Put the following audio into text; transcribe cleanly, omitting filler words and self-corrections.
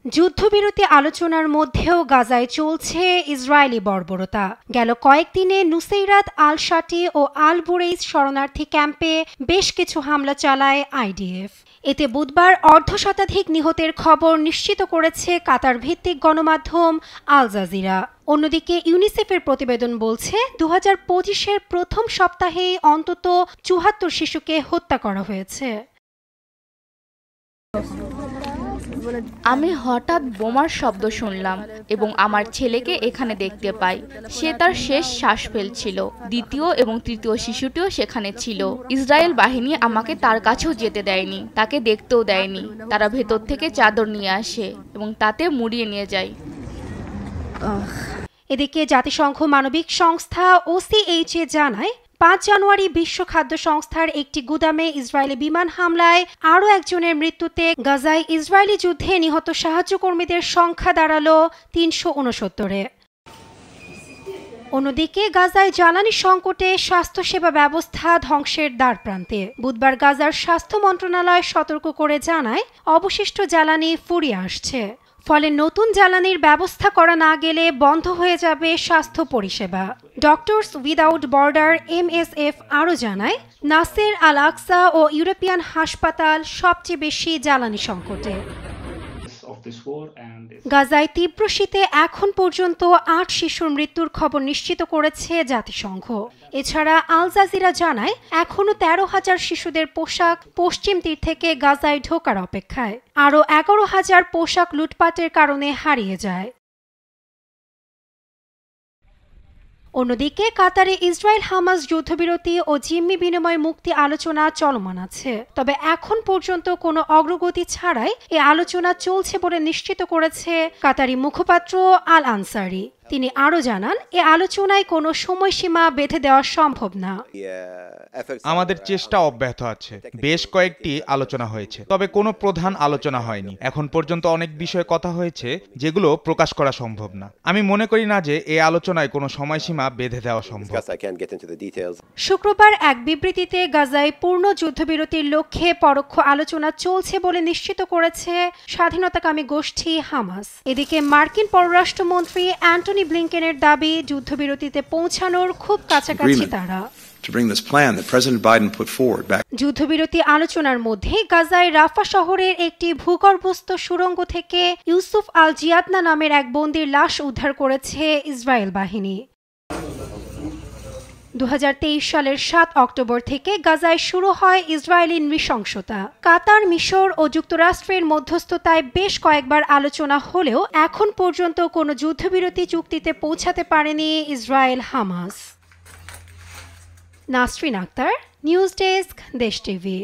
যুদ্ধবিরতি আলোচনার মধ্যেও গাজায় চলছে ইসরায়েলি বর্বরতা। গেল কয়েকদিনে নুসেইরাত আল শাটি ও আল বুরেইজ শরণার্থী ক্যাম্পে বেশ কিছু হামলা চালায় আইডিএফ। এতে বুধবার অর্ধশতাধিক নিহতের খবর নিশ্চিত করেছে কাতার ভিত্তিক গণমাধ্যম আল জাজিরা। অন্যদিকে ইউনিসেফের প্রতিবেদন বলছে 2025-এর প্রথম সপ্তাহেই অন্তত 74 শিশুকে হত্যা করা হয়েছে। আমি হঠাৎ বোমার শব্দ শুনলাম এবং আমার ছেলেকে এখানে দেখতে পাই। সে তার শেষ শ্বাস ফেলছিল। দ্বিতীয় এবং তৃতীয় শিশুটিও সেখানে ছিল। ইসরায়েল বাহিনী আমাকে তার কাছেও যেতে দেয়নি, তাকে দেখতেও দেয়নি। তারা ভেতর থেকে চাদর নিয়ে আসে এবং তাতে মুড়িয়ে নিয়ে যায়। এদিকে জাতিসংঘ মানবিক সংস্থা OCHA জানায় 5 জানুয়ারি বিশ্ব খাদ্য সংস্থার একটি গুদামে ইসরায়েলি বিমান হামলায় আরও একজনের মৃত্যুতে গাজায় ইসরায়েলি যুদ্ধে নিহত সাহায্যকর্মীদের সংখ্যা দাঁড়ালো 369-এ। অন্যদিকে গাজায় জ্বালানি সংকটে স্বাস্থ্যসেবা ব্যবস্থা ধ্বংসের দ্বারপ্রান্তে। বুধবার গাজার স্বাস্থ্য মন্ত্রণালয় সতর্ক করে জানায় অবশিষ্ট জ্বালানি ফুরিয়ে আসছে। ফলে নতুন জ্বালানির ব্যবস্থা করা না গেলে বন্ধ হয়ে যাবে স্বাস্থ্য পরিষেবা। ডক্টরস উইদাউট বর্ডার MSF আরও জানায় নাসের আল আকসা ও ইউরোপিয়ান হাসপাতাল সবচেয়ে বেশি জ্বালানি সংকটে। গাজায় তীব্র শীতে এখন পর্যন্ত 8 শিশুর মৃত্যুর খবর নিশ্চিত করেছে জাতিসংঘ। এছাড়া আল জাজিরা জানায় এখনও 13,000 শিশুদের পোশাক পশ্চিম তীর থেকে গাজায় ঢোকার অপেক্ষায়। আরও 11,000 পোশাক লুটপাটের কারণে হারিয়ে যায়। অন্যদিকে কাতারে ইসরায়েল হামাস যুদ্ধবিরতি ও জিম্মি বিনিময় মুক্তি আলোচনা চলমান আছে। তবে এখন পর্যন্ত কোনো অগ্রগতি ছাড়াই এই আলোচনা চলছে বলে নিশ্চিত করেছে কাতারি মুখপাত্র আল আনসারি। তিনি আরও জানান এ আলোচনায় কোনো সময়সীমা বেঁধে দেওয়া সম্ভব না। আমাদের চেষ্টা অব্যাহত আছে। বেশ কয়েকটি আলোচনা হয়েছে, তবে কোনো প্রধান আলোচনা হয়নি। এখন পর্যন্ত অনেক বিষয়ে কথা হয়েছে যেগুলো প্রকাশ করা সম্ভব না। আমি মনে করি না যে এই আলোচনায় কোনো সময়সীমা বেঁধে দেওয়া সম্ভব। শুক্রবার এক বিবৃতিতে গাজায় পূর্ণ যুদ্ধবিরতির লক্ষ্যে পরোক্ষ আলোচনা চলছে বলে নিশ্চিত করেছে স্বাধীনতাকামী গোষ্ঠী হামাস। এদিকে মার্কিন পররাষ্ট্রমন্ত্রী অ্যান্টনি ব্লিংকেনের দাবি যুদ্ধবিরতিতে পৌঁছানোর খুব কাছাকাছি তারা। যুদ্ধবিরতি আলোচনার মধ্যে গাজায় রাফা শহরের একটি ভূগর্ভস্থ সুড়ঙ্গ থেকে ইউসুফ আল জিয়াদনা নামের এক বন্দির লাশ উদ্ধার করেছে ইসরায়েল বাহিনী। 2023 সালের 7 অক্টোবর থেকে গাজায় শুরু হয় ইসরায়েলি নৃশংসতা। কাতার, মিশর ও যুক্তরাষ্ট্রের মধ্যস্থতায় বেশ কয়েকবার আলোচনা হলেও এখন পর্যন্ত কোনো যুদ্ধবিরতি চুক্তিতে পৌঁছাতে পারেনি Israel Hamas. Nasrin Akhtar, news desk, Desh TV.